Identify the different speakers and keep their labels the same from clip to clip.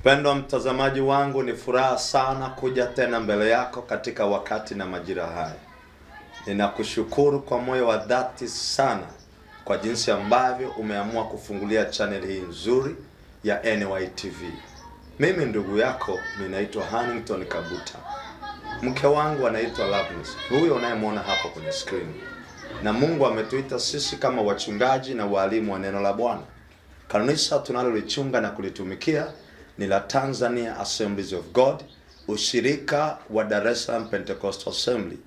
Speaker 1: Mpendwa mtazamaji wangu, ni furaha sana kuja tena mbele yako katika wakati na majira haya. Ninakushukuru kwa moyo wa dhati sana kwa jinsi ambavyo umeamua kufungulia channel hii nzuri ya NYTV. Mimi ndugu yako ninaitwa Hannington Kabuta. Mke wangu anaitwa Loveness, huyo unayemwona hapo kwenye screen. Na Mungu ametuita sisi kama wachungaji na walimu wa neno la Bwana. Kanisa tunalolichunga na kulitumikia ni la Tanzania Assemblies of God, ushirika wa Dar es Salaam Pentecostal Assembly.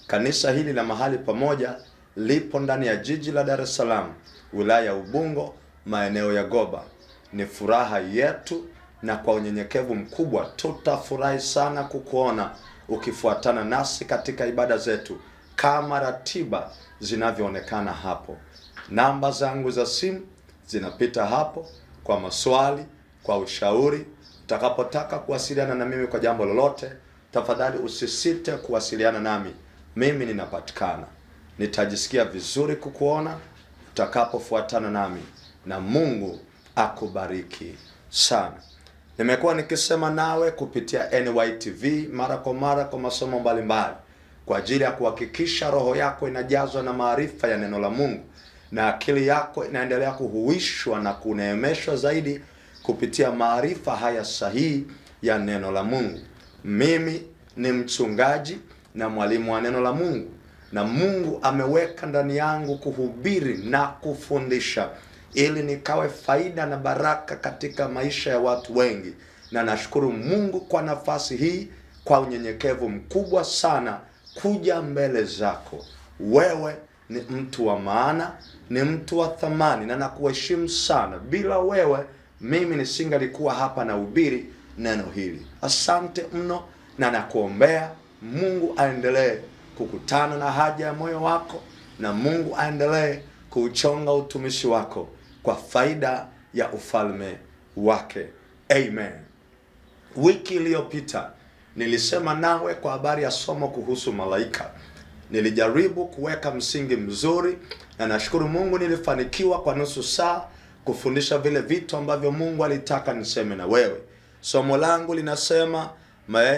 Speaker 1: Kanisa hili la mahali pamoja lipo ndani ya jiji la Dar es Salaam, wilaya ya Ubungo, maeneo ya Goba. Ni furaha yetu na kwa unyenyekevu mkubwa tutafurahi sana kukuona ukifuatana nasi katika ibada zetu kama ratiba zinavyoonekana hapo. Namba zangu za simu zinapita hapo kwa maswali, kwa ushauri. Utakapotaka kuwasiliana na mimi kwa jambo lolote, tafadhali usisite kuwasiliana nami. Mimi ninapatikana. Nitajisikia vizuri kukuona utakapofuatana nami, na Mungu akubariki sana. Nimekuwa nikisema nawe kupitia NYTV mara kwa mara kwa masomo mbalimbali kwa ajili ya kuhakikisha roho yako inajazwa na maarifa ya neno la Mungu na akili yako inaendelea kuhuishwa na kuneemeshwa zaidi kupitia maarifa haya sahihi ya neno la Mungu. Mimi ni mchungaji na mwalimu wa neno la Mungu, na Mungu ameweka ndani yangu kuhubiri na kufundisha ili nikawe faida na baraka katika maisha ya watu wengi. Na nashukuru Mungu kwa nafasi hii, kwa unyenyekevu mkubwa sana kuja mbele zako. Wewe ni mtu wa maana, ni mtu wa thamani, na nakuheshimu sana. Bila wewe mimi nisingalikuwa hapa na hubiri neno hili. Asante mno, na nakuombea Mungu aendelee kukutana na haja ya moyo wako, na Mungu aendelee kuuchonga utumishi wako kwa faida ya ufalme wake. Amen. Wiki iliyopita nilisema nawe kwa habari ya somo kuhusu malaika. Nilijaribu kuweka msingi mzuri, na nashukuru Mungu nilifanikiwa kwa nusu saa kufundisha vile vitu ambavyo Mungu alitaka niseme na wewe. Somo langu linasema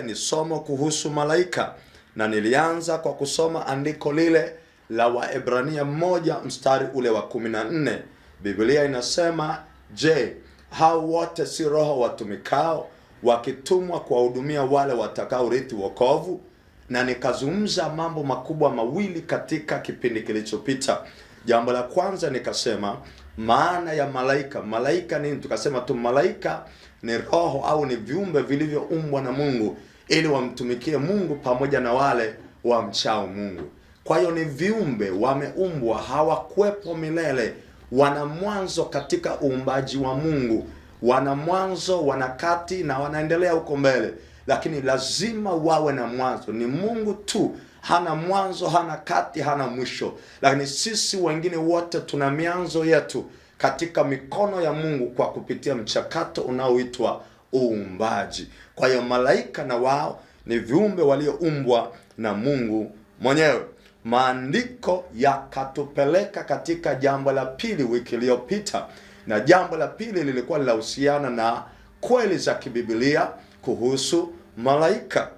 Speaker 1: ni somo kuhusu malaika, na nilianza kwa kusoma andiko lile la Waebrania 1 mstari ule wa 14. Biblia inasema, je, hao wote si roho watumikao wakitumwa kuwahudumia wale watakao urithi wokovu? Na nikazungumza mambo makubwa mawili katika kipindi kilichopita. Jambo la kwanza nikasema maana ya malaika. Malaika nini? Tukasema tu malaika ni roho au ni viumbe vilivyoumbwa na Mungu ili wamtumikie Mungu pamoja na wale wamchao Mungu. Kwa hiyo ni viumbe wameumbwa, hawakuwepo milele. Wana mwanzo katika uumbaji wa Mungu. Wana mwanzo, wana kati na wanaendelea huko mbele. Lakini lazima wawe na mwanzo. Ni Mungu tu hana mwanzo, hana kati, hana mwisho. Lakini sisi wengine wote tuna mianzo yetu katika mikono ya Mungu kwa kupitia mchakato unaoitwa uumbaji. Kwa hiyo malaika na wao ni viumbe walioumbwa na Mungu mwenyewe. Maandiko yakatupeleka katika jambo la pili wiki iliyopita, na jambo la pili lilikuwa linahusiana na kweli za kibiblia kuhusu malaika.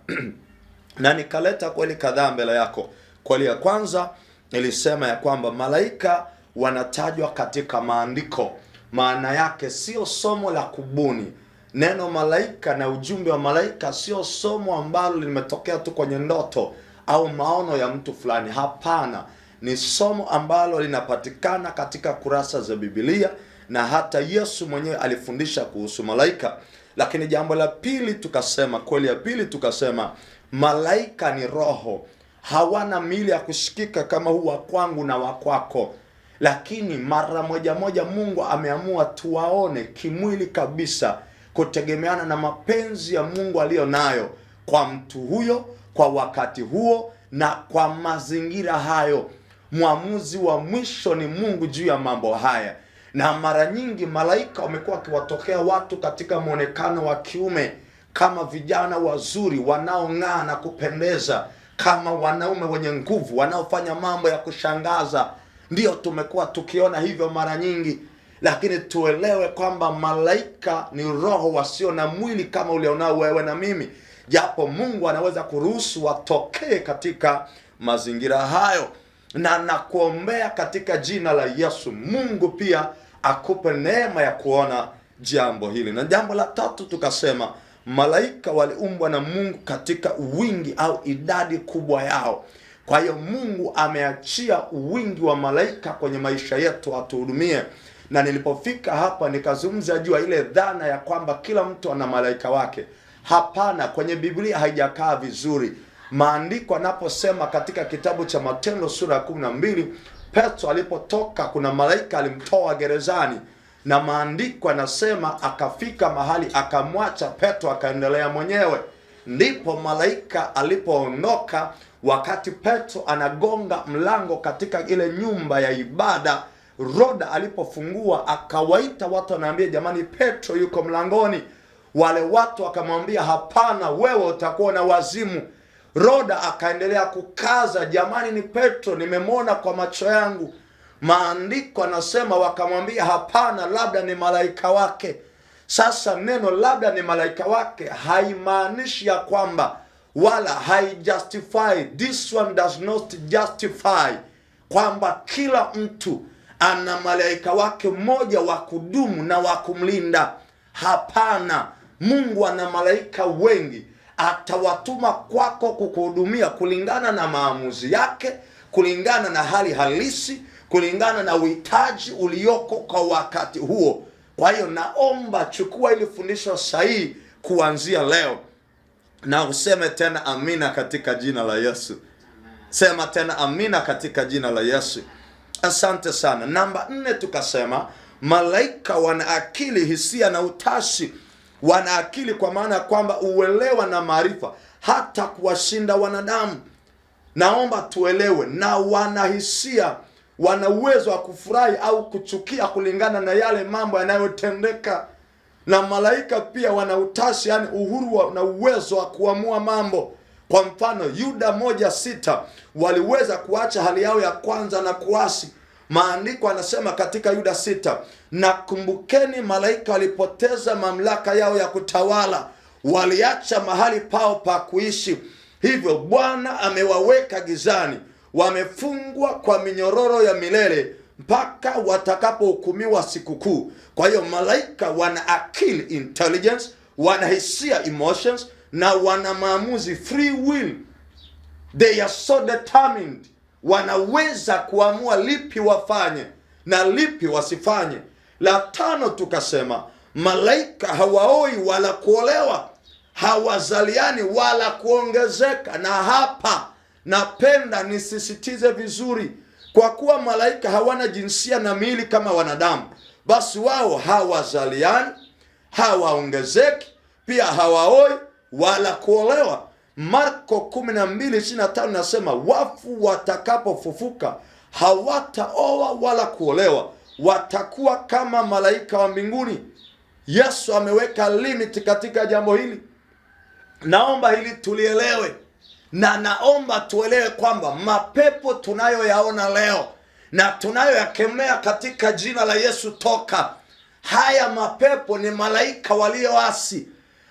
Speaker 1: Na nikaleta kweli kadhaa mbele yako. Kweli ya kwanza nilisema ya kwamba malaika wanatajwa katika maandiko. Maana yake sio somo la kubuni. Neno malaika na ujumbe wa malaika sio somo ambalo limetokea tu kwenye ndoto au maono ya mtu fulani. Hapana, ni somo ambalo linapatikana katika kurasa za Biblia, na hata Yesu mwenyewe alifundisha kuhusu malaika. Lakini jambo la pili tukasema, kweli ya pili tukasema, malaika ni roho. Hawana miili ya kushikika kama huu wa kwangu na wa kwako. Lakini mara moja moja Mungu ameamua tuwaone kimwili kabisa, kutegemeana na mapenzi ya Mungu aliyo nayo kwa mtu huyo, kwa wakati huo na kwa mazingira hayo. Mwamuzi wa mwisho ni Mungu juu ya mambo haya. Na mara nyingi malaika wamekuwa wakiwatokea watu katika muonekano wa kiume, kama vijana wazuri wanaong'aa na kupendeza, kama wanaume wenye nguvu wanaofanya mambo ya kushangaza. Ndio tumekuwa tukiona hivyo mara nyingi. lakini tuelewe kwamba malaika ni roho wasio na mwili kama ulionao wewe na mimi, japo Mungu anaweza kuruhusu watokee katika mazingira hayo. Na nakuombea katika jina la Yesu, Mungu pia akupe neema ya kuona jambo hili. Na jambo la tatu tukasema, malaika waliumbwa na Mungu katika wingi au idadi kubwa yao. Kwa hiyo Mungu ameachia wingi wa malaika kwenye maisha yetu atuhudumie. Na nilipofika hapa nikazungumza juu ile dhana ya kwamba kila mtu ana malaika wake. Hapana, kwenye Biblia haijakaa vizuri. Maandiko anaposema katika kitabu cha Matendo sura ya 12, Petro alipotoka kuna malaika alimtoa gerezani, na maandiko anasema akafika mahali akamwacha Petro akaendelea mwenyewe. Ndipo malaika alipoondoka, wakati Petro anagonga mlango katika ile nyumba ya ibada, Roda alipofungua akawaita watu, anaambia jamani, Petro yuko mlangoni. Wale watu akamwambia hapana, wewe utakuwa na wazimu. Roda akaendelea kukaza, jamani, ni Petro, nimemwona kwa macho yangu. Maandiko anasema wakamwambia hapana, labda ni malaika wake. Sasa neno labda ni malaika wake haimaanishi ya kwamba, wala haijustify, this one does not justify kwamba kila mtu ana malaika wake mmoja wa kudumu na wa kumlinda. Hapana, Mungu ana malaika wengi, atawatuma kwako kukuhudumia kulingana na maamuzi yake, kulingana na hali halisi, kulingana na uhitaji ulioko kwa wakati huo. Kwa hiyo naomba chukua ili fundisho sahihi kuanzia leo, na useme tena amina katika jina la Yesu. Sema tena amina katika jina la Yesu. Asante sana. Namba 4 tukasema malaika wana akili, hisia na utashi. Wana akili kwa maana kwamba uelewa na maarifa hata kuwashinda wanadamu. Naomba tuelewe. Na wana hisia, wana uwezo wa kufurahi au kuchukia kulingana na yale mambo yanayotendeka. Na malaika pia wana utashi, yani uhuru na uwezo wa kuamua mambo. Kwa mfano Yuda 1:6 waliweza kuacha hali yao ya kwanza na kuasi. Maandiko anasema katika Yuda 6, na kumbukeni malaika walipoteza mamlaka yao ya kutawala, waliacha mahali pao pa kuishi. Hivyo Bwana amewaweka gizani, wamefungwa kwa minyororo ya milele mpaka watakapohukumiwa siku kuu. Kwa hiyo malaika wana akili, intelligence, wana hisia, emotions, na wana maamuzi, free will. They are so determined. Wanaweza kuamua lipi wafanye na lipi wasifanye. La 5 tukasema malaika hawaoi wala kuolewa, hawazaliani wala kuongezeka. Na hapa napenda nisisitize vizuri, kwa kuwa malaika hawana jinsia na miili kama wanadamu, basi wao hawazaliani, hawaongezeki, pia hawaoi wala kuolewa. Marko 12:25 nasema wafu watakapofufuka hawataoa wala kuolewa, watakuwa kama malaika wa mbinguni. Yesu ameweka limit katika jambo hili. Naomba hili tulielewe, na naomba tuelewe kwamba mapepo tunayoyaona leo na tunayoyakemea katika jina la Yesu, toka. Haya mapepo ni malaika walioasi.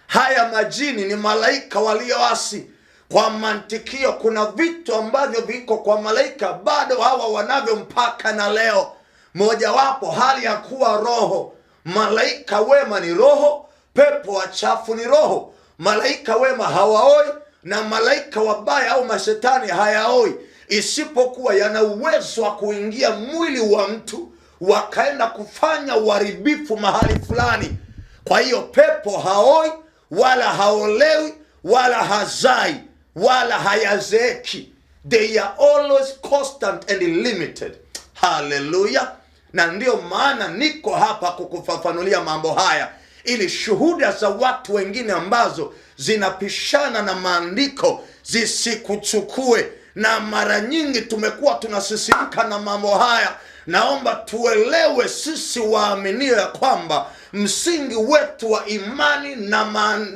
Speaker 1: Haya majini ni malaika walioasi. Kwa mantikio, kuna vitu ambavyo viko kwa malaika bado hawa wanavyo mpaka na leo. Mojawapo hali ya kuwa roho. Malaika wema ni roho, pepo wachafu ni roho. Malaika wema hawaoi na malaika wabaya au mashetani hayaoi, isipokuwa yana uwezo wa kuingia mwili wa mtu wakaenda kufanya uharibifu mahali fulani. Kwa hiyo pepo haoi wala haolewi wala hazai wala hayazeeki. They are always constant and limited. Hallelujah. Na ndio maana niko hapa kukufafanulia mambo haya, ili shuhuda za watu wengine ambazo zinapishana na maandiko zisikuchukue. Na mara nyingi tumekuwa tunasisimka na mambo haya. Naomba tuelewe sisi waaminio ya kwamba msingi wetu wa imani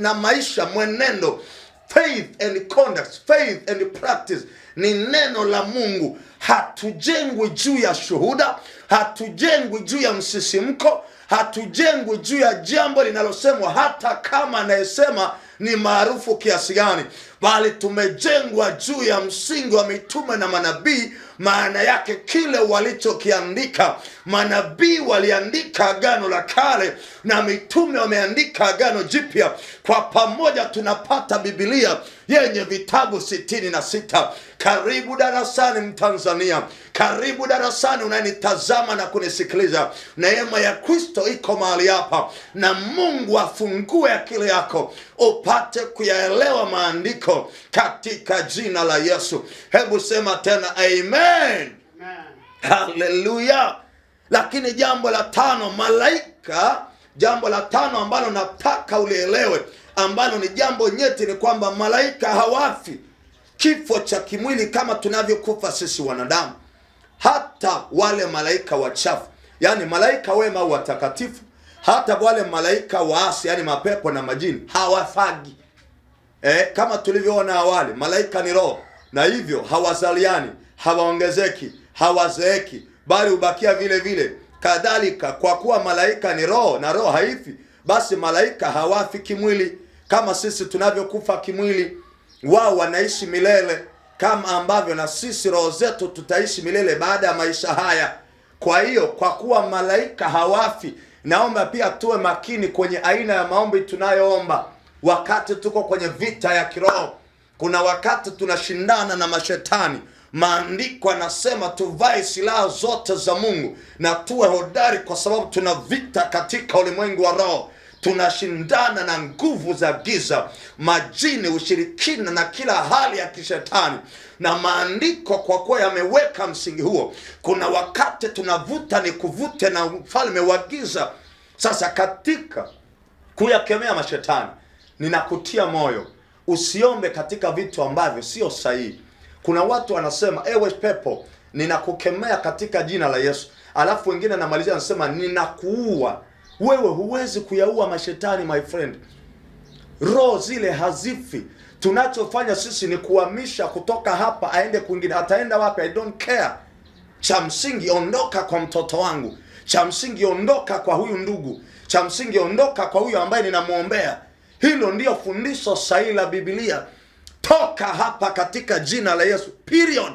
Speaker 1: na maisha, mwenendo, Faith and conduct, faith and practice ni neno la Mungu. Hatujengwi juu ya shuhuda, hatujengwi juu ya msisimko, hatujengwi juu ya jambo linalosemwa hata kama anayesema ni maarufu kiasi gani, bali tumejengwa juu ya msingi wa mitume na manabii. Maana yake kile walichokiandika, manabii waliandika Agano la Kale na mitume wameandika Agano Jipya. Kwa pamoja tunapata Biblia yenye vitabu 66. Karibu darasani Mtanzania, karibu darasani unanitazama na kunisikiliza. Neema ya Kristo iko mahali hapa, na Mungu afungue akili yako upate kuyaelewa maandiko katika jina la Yesu. Hebu sema tena amen. Amen. Haleluya. Lakini jambo la tano, malaika, jambo la tano ambalo nataka ulielewe, ambalo ni jambo nyeti, ni kwamba malaika hawafi kifo cha kimwili kama tunavyokufa sisi wanadamu. Hata wale malaika wachafu, yani malaika wema au watakatifu, hata wale malaika waasi, yani mapepo na majini, hawafagi. Kama tulivyoona awali, malaika ni roho, na hivyo hawazaliani, hawaongezeki, hawazeeki, bali ubakia vile vile. Kadhalika, kwa kuwa malaika ni roho na roho haifi, basi malaika hawafi kimwili kama sisi tunavyokufa kimwili. Wao wanaishi milele kama ambavyo na sisi roho zetu tutaishi milele baada ya maisha haya. Kwa hiyo, kwa kuwa malaika hawafi, naomba pia tuwe makini kwenye aina ya maombi tunayoomba wakati tuko kwenye vita ya kiroho. Kuna wakati tunashindana na mashetani. Maandiko yanasema tuvae silaha zote za Mungu na tuwe hodari, kwa sababu tuna vita katika ulimwengu wa roho. Tunashindana na nguvu za giza, majini, ushirikina na kila hali ya kishetani. Na maandiko kwa kuwa yameweka msingi huo, kuna wakati tunavuta ni kuvute na mfalme wa giza. Sasa katika kuyakemea mashetani, ninakutia moyo usiombe katika vitu ambavyo sio sahihi. Kuna watu wanasema ewe pepo, ninakukemea katika jina la Yesu. Alafu wengine anamalizia anasema ninakuua. Wewe huwezi kuyaua mashetani, my friend. Roho zile hazifi. Tunachofanya sisi ni kuhamisha kutoka hapa aende kwingine. Ataenda wapi? I don't care. Cha msingi ondoka kwa mtoto wangu. Cha msingi ondoka kwa huyu ndugu. Cha msingi ondoka kwa huyu ambaye ninamuombea. Hilo ndio fundisho sahihi la Biblia. Toka hapa katika jina la Yesu. Period.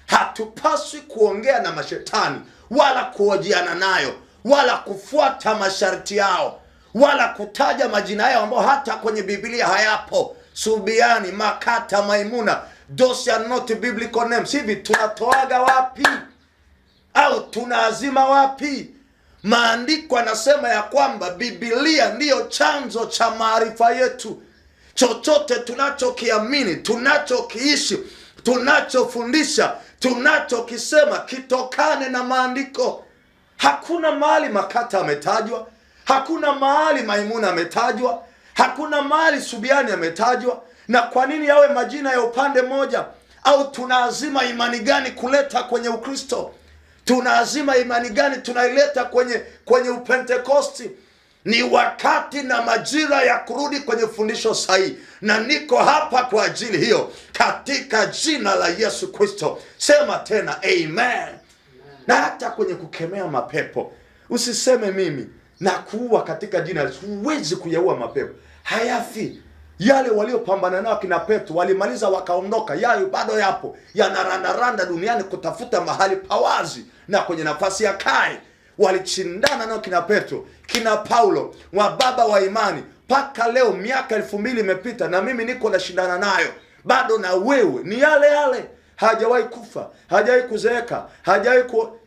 Speaker 1: Hatupaswi kuongea na mashetani, wala kuhojiana nayo, wala kufuata masharti yao, wala kutaja majina yao ambayo hata kwenye Biblia hayapo. Subiani, Makata, Maimuna, those are not biblical names. Hivi tunatoaga wapi? Au tunaazima wapi? Maandiko yanasema ya kwamba Biblia ndiyo chanzo cha maarifa yetu. Chochote tunachokiamini, tunachokiishi, tunachofundisha, tunachokisema kitokane na maandiko. Hakuna mahali Makata ametajwa, hakuna mahali Maimuna ametajwa, hakuna mahali Subiani ametajwa. Na kwa nini yawe majina ya upande moja? Au tunaazima imani gani kuleta kwenye Ukristo? Tunaazima imani gani tunaileta kwenye Upentekosti? Ni wakati na majira ya kurudi kwenye fundisho sahihi, na niko hapa kwa ajili hiyo katika jina la Yesu Kristo. Sema tena amen. Na hata kwenye kukemea mapepo, usiseme mimi na kuua katika jina la Yesu. Huwezi kuyaua mapepo, hayafi. Yale waliopambana nao kina Petro walimaliza wakaondoka, yayo bado yapo, yanarandaranda duniani kutafuta mahali pawazi na kwenye nafasi ya kai. Walichindana nao kina Petro, kina Paulo, wababa wa imani. Paka leo miaka 2000 imepita na mimi niko nashindana nayo. Bado na wewe ni yale yale. Hajawahi kufa, hajawahi kuzeeka,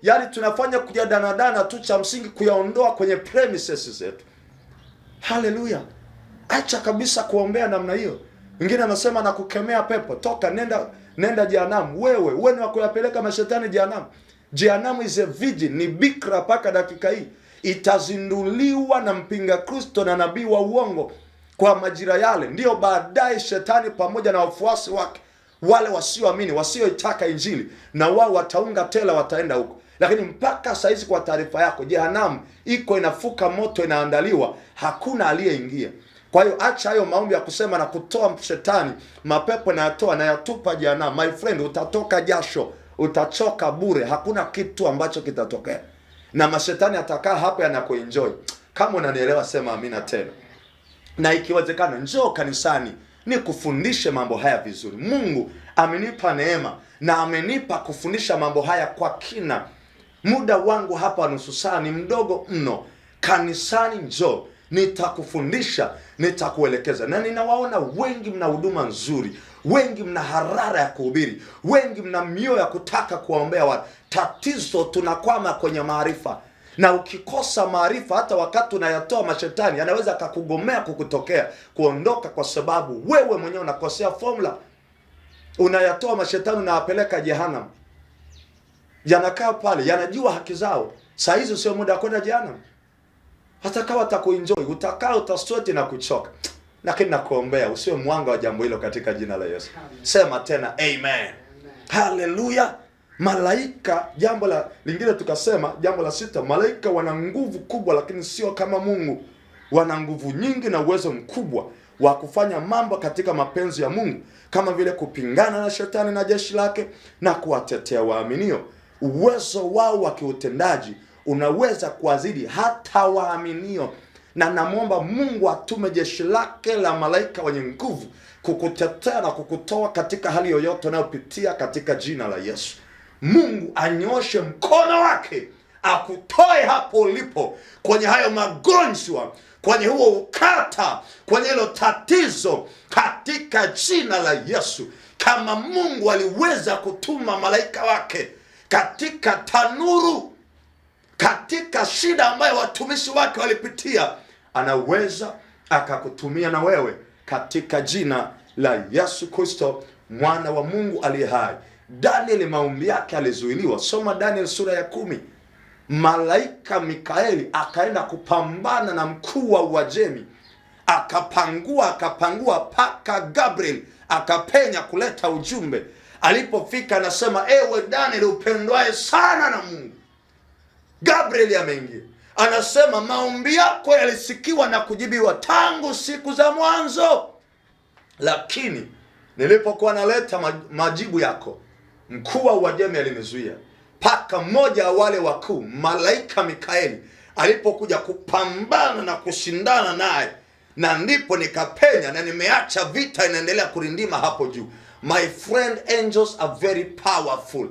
Speaker 1: yani tunafanya kujadanadana tu, cha msingi kuyaondoa kwenye premises zetu. Haleluya. Acha kabisa kuombea namna hiyo. Mwingine anasema na kukemea pepo, toka nenda jehanamu. Wewe ni wa kuyapeleka mashetani jehanamu. Jehanamu is a virgin, ni bikra paka dakika hii. Itazinduliwa na mpinga Kristo na nabii wa uongo kwa majira yale. Ndiyo baadaye shetani pamoja na wafuasi wake, wale wasioamini, wasioitaka injili, na wao wataunga tela, wataenda huko. Lakini mpaka saizi, kwa taarifa yako, jehanamu iko inafuka moto, inaandaliwa, hakuna aliyeingia. Kwa hiyo acha hayo maombi ya kusema na kutoa shetani, mapepo na yatoa na yatupa jehanamu. My friend, utatoka jasho, utachoka bure, hakuna kitu ambacho kitatokea. Na mashetani atakaa hapa yanakuenjoy. Kama unanielewa sema amina tena. Na ikiwezekana njoo kanisani nikufundishe mambo haya vizuri. Mungu amenipa neema na amenipa kufundisha mambo haya kwa kina. Muda wangu hapa nusu saa ni mdogo mno. Kanisani njoo, nitakufundisha, nitakuelekeza. Na ninawaona wengi mna huduma nzuri, wengi mna harara ya kuhubiri, wengi mna mioyo ya kutaka kuwaombea watu. Tatizo tunakwama kwenye maarifa. Na ukikosa maarifa, hata wakati unayatoa mashetani yanaweza akakugomea kukutokea, kuondoka, kwa sababu wewe mwenyewe unakosea formula. Unayatoa mashetani, unawapeleka jehanamu. Yanakaa pale, yanajua haki zao. Saa hizo sio muda wa kwenda jehanamu. Hata kama utakuenjoy, utakaa, utasweat na kuchoka. Lakini nakuombea usiwe mwanga wa jambo hilo katika jina la Yesu. Sema tena amen. Haleluya. Malaika, jambo la lingine tukasema, jambo la 6, malaika wana nguvu kubwa lakini sio kama Mungu. Wana nguvu nyingi na uwezo mkubwa wa kufanya mambo katika mapenzi ya Mungu, kama vile kupingana na shetani na jeshi lake na kuwatetea waaminio. Uwezo wao wa kiutendaji unaweza kuwazidi hata waaminio. Na namwomba Mungu atume jeshi lake la malaika wenye nguvu kukutetea na kukutoa katika hali yoyote unayopitia katika jina la Yesu. Mungu anyoshe mkono wake akutoe hapo ulipo, kwenye hayo magonjwa, kwenye huo ukata, kwenye hilo tatizo, katika jina la Yesu. Kama Mungu aliweza kutuma malaika wake katika tanuru, katika shida ambayo watumishi wake walipitia, anaweza akakutumia na wewe katika jina la Yesu Kristo, mwana wa Mungu aliye hai. Daniel maombi yake alizuiliwa. Soma Daniel sura ya 10. Malaika Mikaeli akaenda kupambana na mkuu wa Uajemi. Akapangua paka Gabriel akapenya kuleta ujumbe. Alipofika anasema, ewe Daniel upendwaye sana na Mungu. Gabriel ameingia. Anasema maombi yako yalisikiwa na kujibiwa tangu siku za mwanzo. Lakini nilipokuwa naleta majibu yako, mkuu wa Uajemi alinizuia. Paka mmoja wa wale wakuu, malaika Mikaeli, alipokuja kupambana na kushindana naye, na ndipo nikapenya na nimeacha vita inaendelea kurindima hapo juu. My friend, angels are very powerful.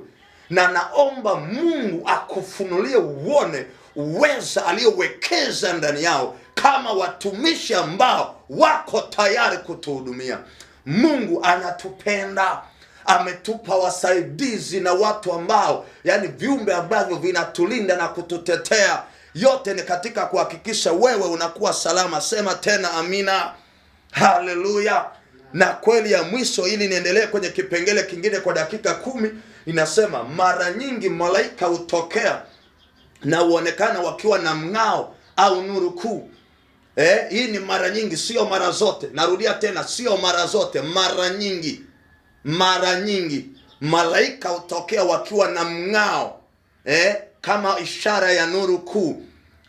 Speaker 1: Na naomba Mungu akufunulie uone uweza aliyowekeza ndani yao kama watumishi ambao wako tayari kutuhudumia. Mungu anatupenda. Ametupa wasaidizi na watu ambao, yani viumbe ambavyo vinatulinda na kututetea. Yote ni katika kuhakikisha wewe unakuwa salama. Sema tena amina. Haleluya. Na kweli ya mwisho, ili niendelee kwenye kipengele kingine kwa dakika 10, inasema mara nyingi malaika hutokea na huonekana wakiwa na mng'ao au nuru kuu. Hii ni mara nyingi, sio mara zote. Narudia tena, sio mara zote, mara nyingi. Mara nyingi malaika hutokea wakiwa na mng'ao, kama ishara ya nuru kuu.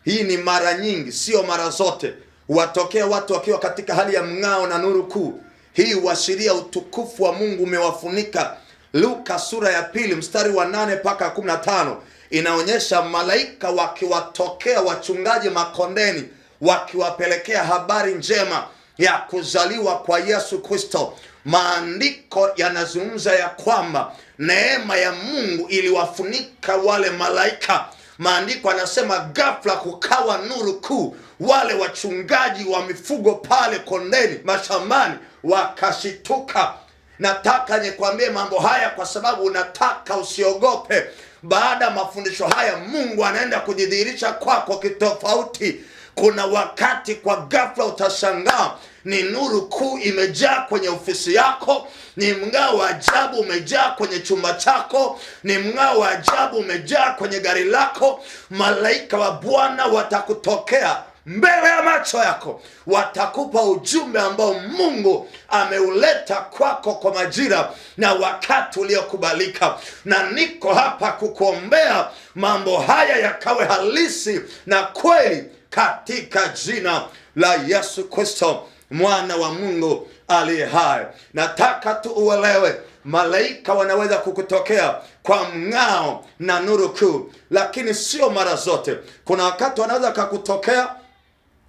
Speaker 1: Hii ni mara nyingi, sio mara zote. Watokea watu wakiwa katika hali ya mng'ao na nuru kuu. Hii huashiria utukufu wa Mungu umewafunika. Luka sura ya 2 mstari wa 8 mpaka 15 inaonyesha malaika wakiwatokea wachungaji makondeni, wakiwapelekea habari njema ya kuzaliwa kwa Yesu Kristo. Maandiko yanazungumza ya kwamba neema ya Mungu iliwafunika wale malaika. Maandiko anasema ghafla kukawa nuru kuu. Wale wachungaji wa mifugo pale kondeni, mashambani, wakashituka. Nataka nikwambie mambo haya kwa sababu unataka usiogope. Baada ya mafundisho haya, Mungu anaenda kujidhihirisha kwako kitofauti. Kuna wakati kwa ghafla utashangaa ni nuru kuu imejaa kwenye ofisi yako, ni mng'ao wa ajabu umejaa kwenye chumba chako, ni mng'ao wa ajabu umejaa kwenye gari lako. Malaika wa Bwana watakutokea mbele ya macho yako, watakupa ujumbe ambao Mungu ameuleta kwako kwa majira na wakati uliokubalika. Na niko hapa kukuombea mambo haya yakawe halisi na kweli katika jina la Yesu Kristo, mwana wa Mungu aliye hai. Nataka tu uelewe, malaika wanaweza kukutokea kwa mng'ao na nuru kuu, lakini sio mara zote. Kuna wakati wanaweza kukutokea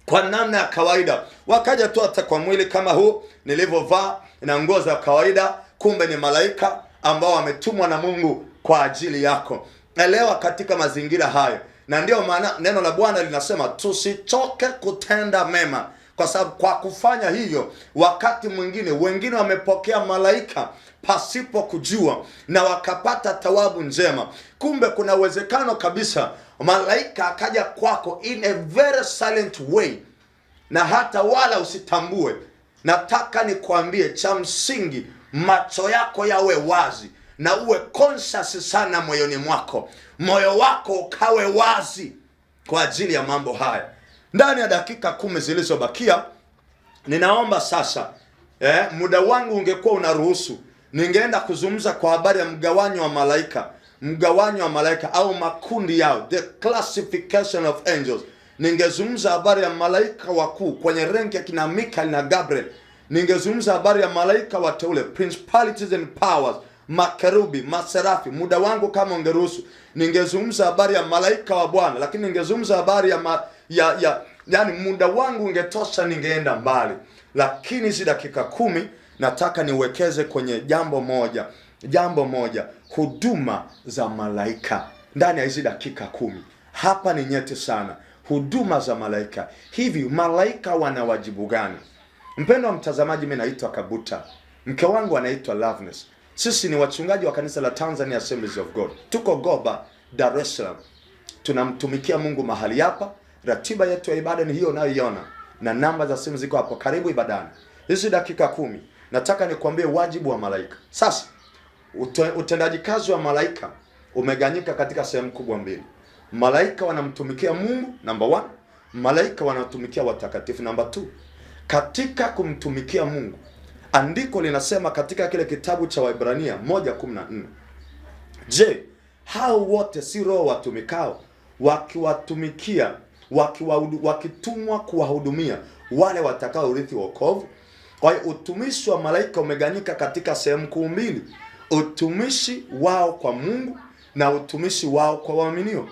Speaker 1: kwa namna ya kawaida, wakaja tu hata kwa mwili kama huu nilivyovaa na nguo za kawaida, kumbe ni malaika ambao wametumwa na Mungu kwa ajili yako. Elewa katika mazingira hayo, na ndio maana neno la Bwana linasema tusichoke kutenda mema, kwa sababu kwa kufanya hivyo wakati mwingine wengine wamepokea malaika pasipo kujua na wakapata thawabu njema. Kumbe kuna uwezekano kabisa malaika akaja kwako in a very silent way na hata wala usitambue. Nataka nikwambie, cha msingi macho yako yawe wazi na uwe conscious sana moyoni mwako, moyo wako ukawe wazi kwa ajili ya mambo haya. Ndani ya dakika 10 zilizobakia, ninaomba sasa, muda wangu ungekuwa unaruhusu, ningeenda kuzungumza kwa habari ya mgawanyo wa malaika. Mgawanyo wa malaika au makundi yao, the classification of angels. Ningezungumza habari ya malaika wakuu kwenye rank ya kina Mikael na Gabriel. Ningezungumza habari ya malaika wateule, principalities and powers, makerubi, maserafi. Muda wangu kama ungeruhusu, ningezungumza habari ya malaika wa Bwana, lakini ningezungumza habari yani muda wangu ungetosha, ningeenda mbali. Lakini hizi dakika 10 nataka niwekeze kwenye jambo moja, huduma za malaika. Ndani ya hizi dakika 10 hapa ni nyeti sana, huduma za malaika. Hivi malaika wana wajibu gani? Mpendwa wa mtazamaji, mimi naitwa Kabuta, mke wangu anaitwa Loveness. Sisi ni wachungaji wa kanisa la Tanzania Assemblies of God. Tuko Goba, Dar es Salaam. Tunamtumikia Mungu mahali hapa. Ratiba yetu ya ibada ni hiyo unayoiona, na namba za simu ziko hapo. Karibu ibadani. Hizi dakika 10 nataka nikwambie wajibu wa malaika. Sasa utendaji kazi wa malaika umeganyika katika sehemu kubwa mbili. Malaika wanamtumikia Mungu, number 1. Malaika wanatumikia watakatifu, number 2. Katika kumtumikia Mungu, andiko linasema katika kile kitabu cha Waebrania 1:14, je, hao wote si roho watumikao wakiwatumikia, wakitumwa kuwahudumia wale watakao urithi wokovu? Kwa hiyo utumishi wa malaika umeganyika katika sehemu kuu mbili: utumishi wao kwa Mungu na utumishi wao kwa waaminio.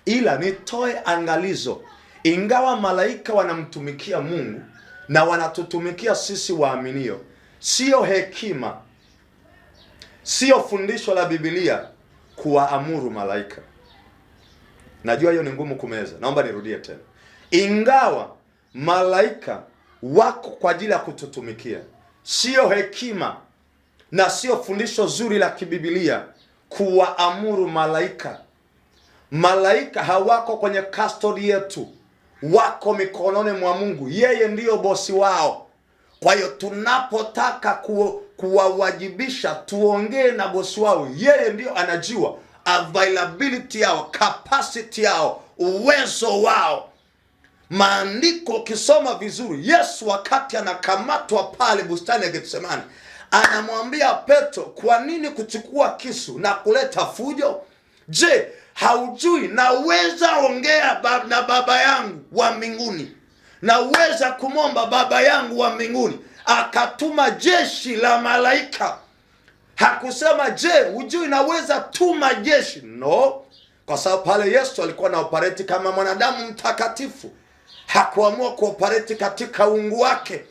Speaker 1: Ila nitoe angalizo, ingawa malaika wanamtumikia Mungu na wanatutumikia sisi waaminio, sio hekima, sio fundisho la Biblia kuwaamuru malaika. Najua hiyo ni ngumu kumeza, naomba nirudie tena. Ingawa malaika wako kwa ajili ya kututumikia, sio hekima na sio fundisho zuri la kibibilia kuwaamuru malaika. Malaika hawako kwenye custody yetu, wako mikononi mwa Mungu. Yeye ndiyo bosi wao. Kwa hiyo tunapotaka kuwawajibisha, tuongee na bosi wao. Yeye ndiyo anajua availability yao, capacity yao, uwezo wao. Maandiko ukisoma vizuri, Yesu wakati anakamatwa pale bustani ya Getsemani, anamwambia Petro, kwa nini kuchukua kisu na kuleta fujo? Je, haujui naweza ongea na Baba yangu wa mbinguni, naweza kumwomba Baba yangu wa mbinguni akatuma jeshi la malaika? Hakusema je, hujui naweza tuma jeshi? No, kwa sababu pale Yesu alikuwa na operate kama mwanadamu mtakatifu. Hakuamua kuoperate katika uungu wake,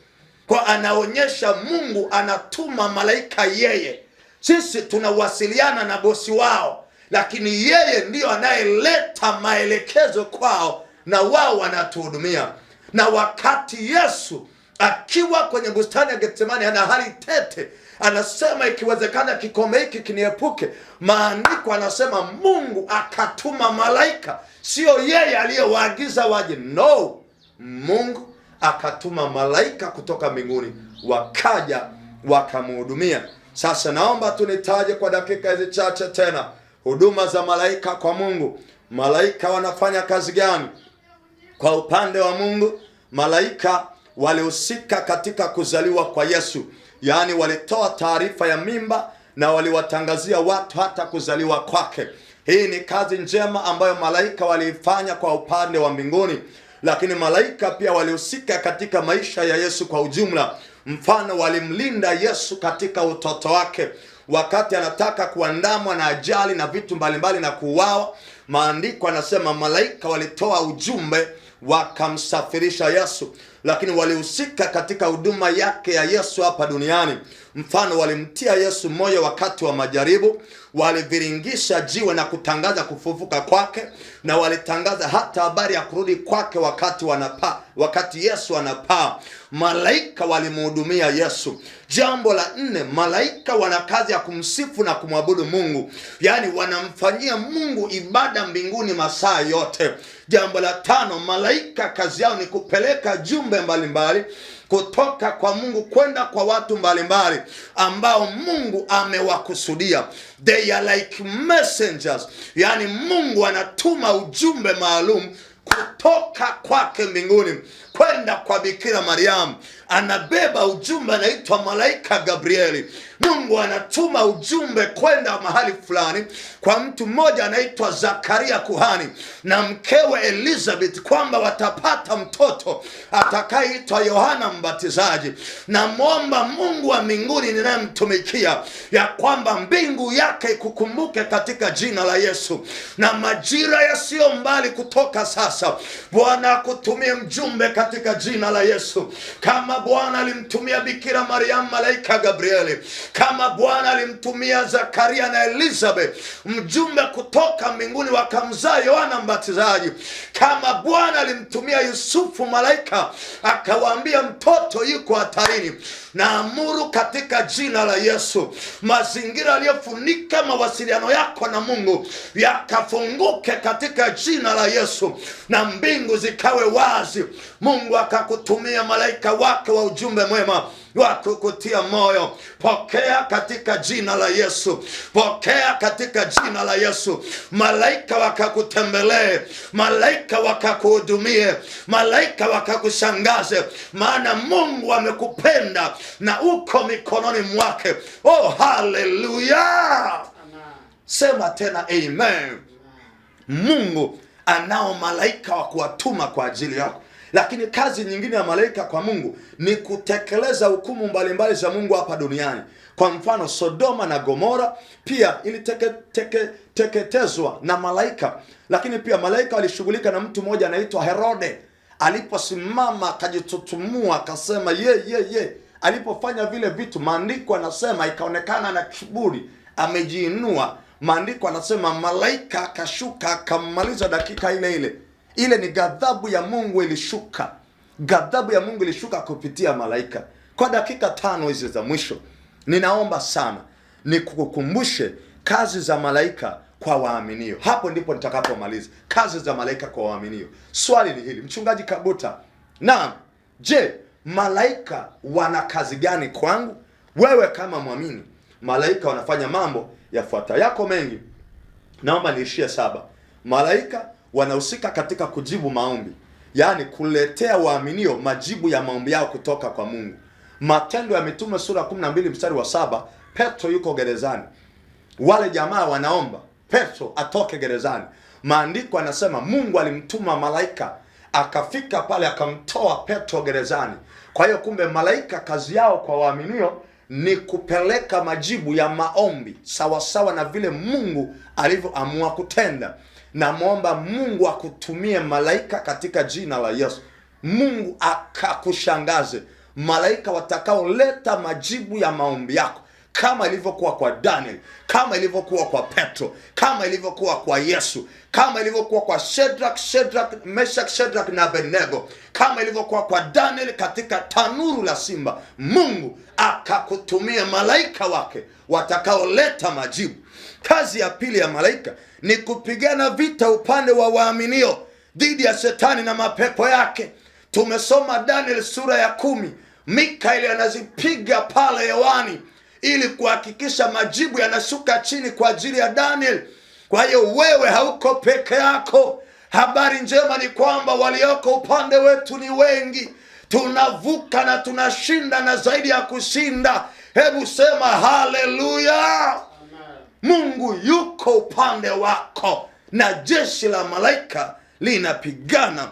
Speaker 1: kwa anaonyesha Mungu anatuma malaika yeye. Sisi tunawasiliana na bosi wao, lakini yeye ndiyo anayeleta maelekezo kwao na wao wanatuhudumia. Na wakati Yesu akiwa kwenye bustani ya Getsemani ana hali tete, anasema ikiwezekana kikombe hiki kiniepuke. Maandiko anasema Mungu akatuma malaika, sio yeye aliyewaagiza waje. No, Mungu akatuma malaika kutoka mbinguni, wakaja wakamhudumia. Sasa naomba tunitaje kwa dakika hizi chache tena huduma za malaika kwa Mungu. Malaika wanafanya kazi gani? Kwa upande wa Mungu, malaika walihusika katika kuzaliwa kwa Yesu. Yaani walitoa taarifa ya mimba na waliwatangazia watu hata kuzaliwa kwake. Hii ni kazi njema ambayo malaika waliifanya kwa upande wa mbinguni. lakini malaika pia walihusika katika maisha ya Yesu kwa ujumla. Mfano, walimlinda Yesu katika utoto wake wakati anataka kuandamwa na ajali na vitu mbalimbali na kuuawa. Maandiko anasema malaika walitoa ujumbe wakamsafirisha Yesu, lakini walihusika katika huduma yake ya Yesu hapa duniani. Mfano, walimtia Yesu moyo wakati wa majaribu, waliviringisha jiwe na kutangaza kufufuka kwake, na walitangaza hata habari ya kurudi kwake wakati Yesu anapaa. Malaika walimhudumia Yesu. Jambo la 4, malaika wana kazi ya kumsifu na kumwabudu Mungu, yaani wanamfanyia Mungu ibada mbinguni masaa yote. Jambo la 5, malaika kazi yao ni kupeleka jumbe mbalimbali kutoka kwa Mungu kwenda kwa watu mbalimbali ambao Mungu amewakusudia. They are like messengers, yani Mungu anatuma ujumbe maalum kutoka kwake mbinguni kwenda kwa Bikira Mariamu. Anabeba ujumbe, anaitwa malaika Gabrieli. Mungu anatuma ujumbe kwenda mahali fulani kwa mtu mmoja anaitwa Zakaria kuhani na mkewe Elizabeth, kwamba watapata mtoto atakayeitwa Yohana Mbatizaji. Na muomba Mungu wa mbinguni ninayemtumikia ya kwamba mbingu yake ikukumbuke katika jina la Yesu, na majira yasiyo mbali kutoka sasa Bwana akutumie mjumbe katika jina la Yesu. Kama Bwana alimtumia Bikira Mariamu malaika Gabrieli, kama Bwana alimtumia Zakaria na Elizabeth mjumbe kutoka mbinguni wakamzaa Yohana Mbatizaji, kama Bwana alimtumia Yusufu malaika akawaambia mtoto yuko hatarini, na amuru katika jina la Yesu mazingira yaliyofunika mawasiliano yako na Mungu yakafunguke katika jina la Yesu, na mbingu zikawe wazi. Mungu akakutumia malaika wake wa ujumbe mwema wa kukutia moyo. Pokea katika jina la Yesu, pokea katika jina la Yesu. Malaika wakakutembelee, malaika wakakuhudumie, malaika wakakushangaze, maana Mungu amekupenda na uko mikononi mwake. Oh, haleluya! Sema tena amen. Mungu anao malaika wa kuwatuma kwa ajili yako. Lakini kazi nyingine ya malaika kwa Mungu ni kutekeleza hukumu mbalimbali za Mungu hapa duniani. Kwa mfano, Sodoma na Gomora pia iliteketezwa na malaika. Lakini pia malaika walishughulika na mtu mmoja anaitwa Herode. Aliposimama akajitutumua akasema ye. Alipofanya vile vitu, maandiko anasema ikaonekana na kiburi, amejiinua. Maandiko anasema malaika akashuka akammaliza dakika ile. Ile ni ghadhabu ya Mungu ilishuka. Ghadhabu ya Mungu ilishuka kupitia malaika. Kwa dakika 5 hizi za mwisho, ninaomba sana nikukumbushe kazi za malaika kwa waaminio. Hapo ndipo nitakapomaliza kazi za malaika kwa waaminio. Swali ni hili, Mchungaji Kabuta, naam, je, malaika wana kazi gani kwangu? Wewe kama mwamini, malaika wanafanya mambo yafuatayo. Yako mengi, naomba niishie 7. Malaika wanahusika katika kujibu maombi, yaani kuletea waaminio majibu ya maombi yao kutoka kwa Mungu. Matendo ya Mitume sura 12 mstari wa 7, Petro yuko gerezani. Wale jamaa wanaomba Petro atoke gerezani. Maandiko anasema Mungu alimtuma malaika akafika pale akamtoa Petro gerezani. Kwa hiyo kumbe malaika kazi yao kwa waaminio ni kupeleka majibu ya maombi sawasawa na vile Mungu alivyoamua kutenda. Na muomba Mungu akutumie malaika katika jina la Yesu. Mungu akakushangaze, malaika watakaoleta majibu ya maombi yako, kama ilivyokuwa kwa Daniel, kama ilivyokuwa kwa Petro, kama ilivyokuwa kwa Yesu, kama ilivyokuwa kwa Shadrach, Meshach na Abednego, kama ilivyokuwa kwa Daniel katika tanuru la simba. Mungu akakutumia malaika wake watakaoleta majibu. Kazi ya pili ya malaika ni kupigana vita upande wa waaminio dhidi ya shetani na mapepo yake. Tumesoma Daniel sura ya 10. Mikaeli anazipiga pale hewani ili kuhakikisha majibu yanashuka chini kwa ajili ya Daniel. Kwa hiyo wewe hauko peke yako. Habari njema ni kwamba walioko upande wetu ni wengi. Tunavuka na tunashinda na zaidi ya kushinda. Hebu sema haleluya. Mungu yuko upande wako na jeshi la malaika linapigana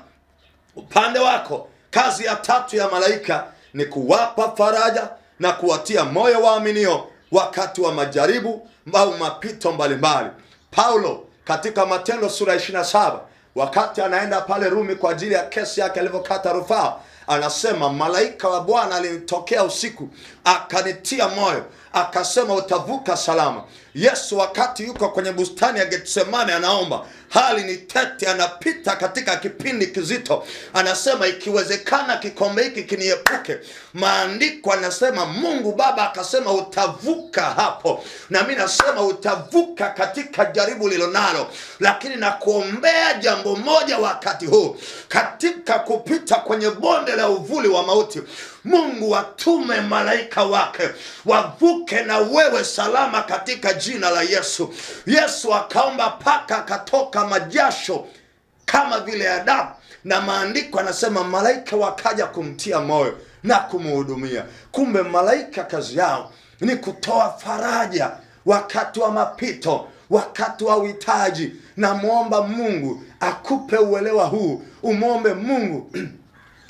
Speaker 1: upande wako. Kazi ya tatu ya malaika ni kuwapa faraja na kuwatia moyo waaminio wakati wa majaribu au mapito mbalimbali. Paulo katika Matendo sura 27, wakati anaenda pale Rumi kwa ajili ya kesi yake alivyokata rufaa, anasema malaika wa Bwana alinitokea usiku akanitia moyo, akasema utavuka salama. Yesu wakati yuko kwenye bustani ya Getsemane anaomba, hali ni tete, anapita katika kipindi kizito, anasema ikiwezekana kikombe hiki kiniepuke. Maandiko anasema Mungu Baba akasema utavuka hapo, na mimi nasema utavuka katika jaribu lilonalo, lakini nakuombea jambo moja wakati huu, katika kupita kwenye bonde la uvuli wa mauti, Mungu atume malaika wake wavuke na wewe salama katika jina la Yesu. Yesu akaomba paka akatoka majasho kama vile ya damu, na maandiko anasema malaika wakaja kumtia moyo na kumhudumia. Kumbe malaika kazi yao ni kutoa faraja wakati wa mapito, wakati wa uhitaji. Na muomba Mungu akupe uelewa huu, umwombe Mungu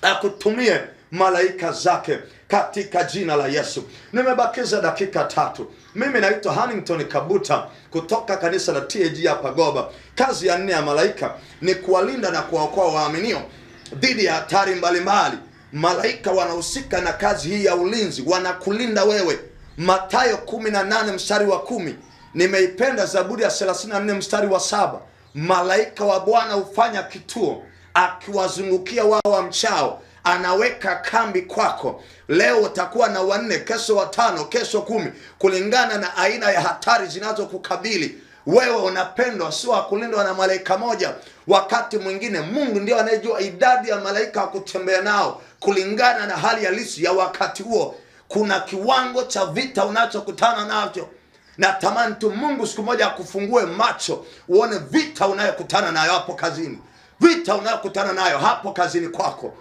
Speaker 1: akutumie malaika zake katika jina la Yesu. Nimebakiza dakika 3. Mimi naitwa Hannington Kabuta kutoka kanisa la TAG hapa Goba. Kazi ya 4 ya malaika ni kuwalinda na kuwaokoa waaminio dhidi ya hatari mbalimbali. Malaika wanahusika na kazi hii ya ulinzi, wanakulinda wewe. Mathayo 18 mstari wa 10. Nimeipenda Zaburi ya 34 mstari wa 7. Malaika wa Bwana hufanya kituo akiwazungukia wao wamchao, anaweka kambi kwako. Leo utakuwa na 4, kesho 5, kesho 10, kulingana na aina ya hatari zinazokukabili. Wewe unapendwa, sio kulindwa na malaika moja. Wakati mwingine Mungu ndio anayejua idadi ya malaika wa kutembea nao kulingana na hali halisi ya wakati huo. Kuna kiwango cha vita unachokutana nacho. Natamani tu Mungu siku moja akufungue macho uone vita unayokutana nayo hapo kazini, vita unayokutana nayo hapo kazini kwako.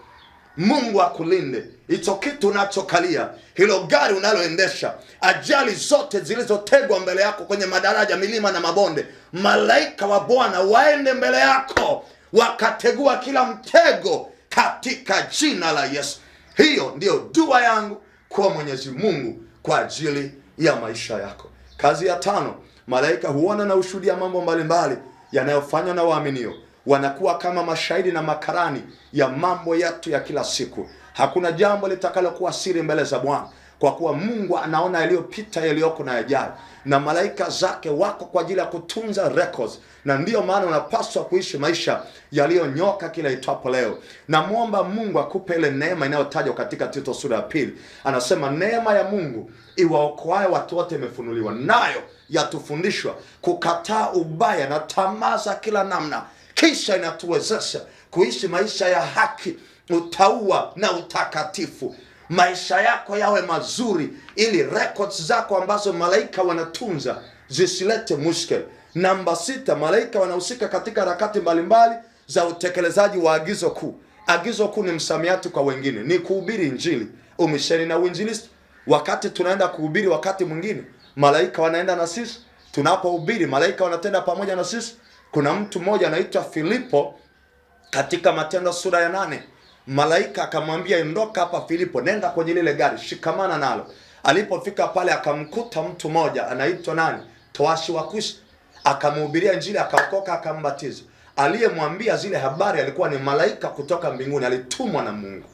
Speaker 1: Mungu akulinde hicho kitu unachokalia, hilo gari unaloendesha, ajali zote zilizotegwa mbele yako kwenye madaraja, milima na mabonde. Malaika wa Bwana waende mbele yako wakategua kila mtego katika jina la Yesu. Hiyo ndio dua yangu kwa Mwenyezi Mungu kwa ajili ya maisha yako. Kazi ya 5, malaika huona na ushuhudia mambo mbalimbali yanayofanywa na waaminio. Wanakuwa kama mashahidi na makarani ya mambo yetu ya kila siku. Hakuna jambo litakalokuwa siri mbele za Bwana, kwa kuwa Mungu anaona yaliyopita, yaliyoko na yajayo, na malaika zake wako kwa ajili ya kutunza records. Na ndiyo maana unapaswa kuishi maisha yaliyonyoka kila itwapo leo. Na muomba Mungu akupe ile neema inayotajwa katika Tito sura ya 2. Anasema neema ya Mungu iwaokoaye watu wote imefunuliwa, nayo yatufundishwa kukataa ubaya na tamaa za kila namna, kisha inatuwezesha kuishi maisha ya haki, utauwa na utakatifu. Maisha yako yawe mazuri, ili records zako ambazo malaika wanatunza zisilete mushkeli. Namba 6, malaika wanahusika katika harakati mbalimbali za utekelezaji wa agizo kuu. Agizo kuu ni msamiati kwa wengine, ni kuhubiri Injili, umisheni na uinjilisti. Wakati tunaenda kuhubiri, wakati mwingine malaika wanaenda na sisi. Tunapohubiri, malaika wanatenda pamoja na sisi. Kuna mtu mmoja anaitwa Filipo katika Matendo sura ya 8. Malaika akamwambia, ondoka hapa Filipo, nenda kwenye lile gari, shikamana nalo. Alipofika pale akamkuta mtu mmoja anaitwa nani? Toashi wa Kushi. Akamhubiria Injili, akaokoka, akambatiza. Aliyemwambia zile habari alikuwa ni malaika kutoka mbinguni, alitumwa na Mungu.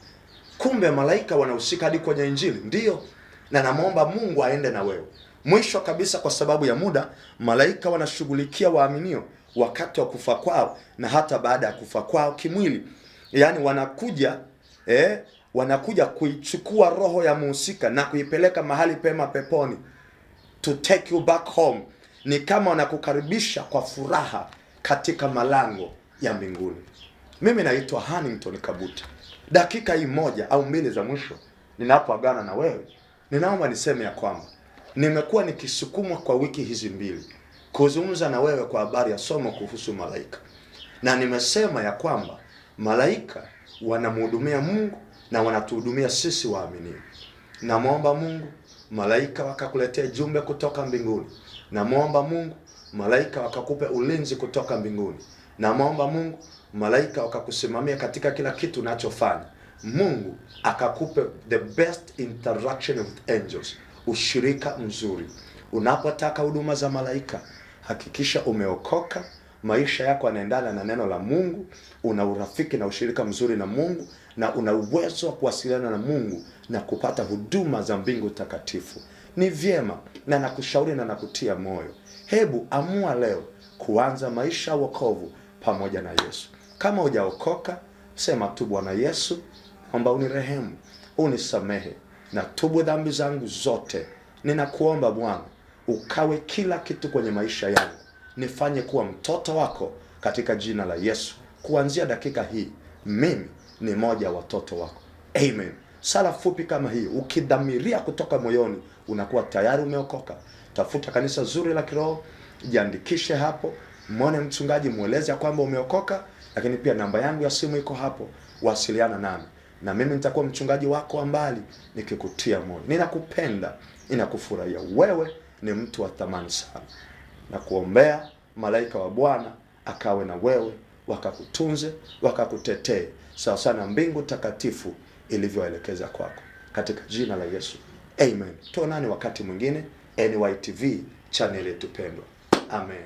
Speaker 1: Kumbe malaika wanahusika hadi kwenye Injili. Ndiyo, na namuomba Mungu aende na wewe. Mwisho kabisa, kwa sababu ya muda, malaika wanashughulikia waaminio wakati wa kufa kwao na hata baada ya kufa kwao kimwili. Yaani wanakuja kuichukua roho ya muhusika na kuipeleka mahali pema peponi, to take you back home. Ni kama wanakukaribisha kwa furaha katika malango ya mbinguni. Mimi naitwa Hannington Kabuta. Dakika hii 1 au 2 za mwisho ninapoagana na wewe, ninaomba niseme ya kwamba nimekuwa nikisukumwa kwa wiki hizi 2 kuzungumza na wewe kwa habari ya somo kuhusu malaika. Na nimesema ya kwamba malaika wanamhudumia Mungu na wanatuhudumia sisi waaminio. Namuomba Mungu malaika wakakuletea jumbe kutoka mbinguni. Namuomba Mungu malaika wakakupe ulinzi kutoka mbinguni. Namuomba Mungu malaika wakakusimamia katika kila kitu unachofanya. Mungu akakupe the best interaction with angels, ushirika mzuri. Unapotaka huduma za malaika, hakikisha umeokoka, maisha yako yanaendana na neno la Mungu, una urafiki na ushirika mzuri na Mungu, na una uwezo wa kuwasiliana na Mungu na kupata huduma za mbingu takatifu. Ni vyema, na nakushauri na nakutia moyo, hebu amua leo kuanza maisha ya wokovu pamoja na Yesu. Kama hujaokoka, sema tu, Bwana Yesu, naomba unirehemu, unisamehe, na tubu dhambi zangu zote. Ninakuomba Bwana, ukawe kila kitu kwenye maisha yangu. Nifanye kuwa mtoto wako katika jina la Yesu. Kuanzia dakika hii, mimi ni moja wa watoto wako. Amen. Sala fupi kama hii, ukidhamiria kutoka moyoni, unakuwa tayari umeokoka. Tafuta kanisa zuri la kiroho, jiandikishe hapo, muone mchungaji, mueleze kwamba umeokoka, lakini pia namba yangu ya simu iko hapo, wasiliana nami. Na mimi nitakuwa mchungaji wako wa mbali nikikutia moyo. Ninakupenda, ninakufurahia. Wewe ni mtu wa thamani sana. Na kuombea malaika wa Bwana akawe na wewe, wakakutunze, wakakutetee sawa sana mbingu takatifu ilivyoelekeza kwako, katika jina la Yesu. Amen. Tuonane wakati mwingine, NYTV channel yetu pendwa. Amen.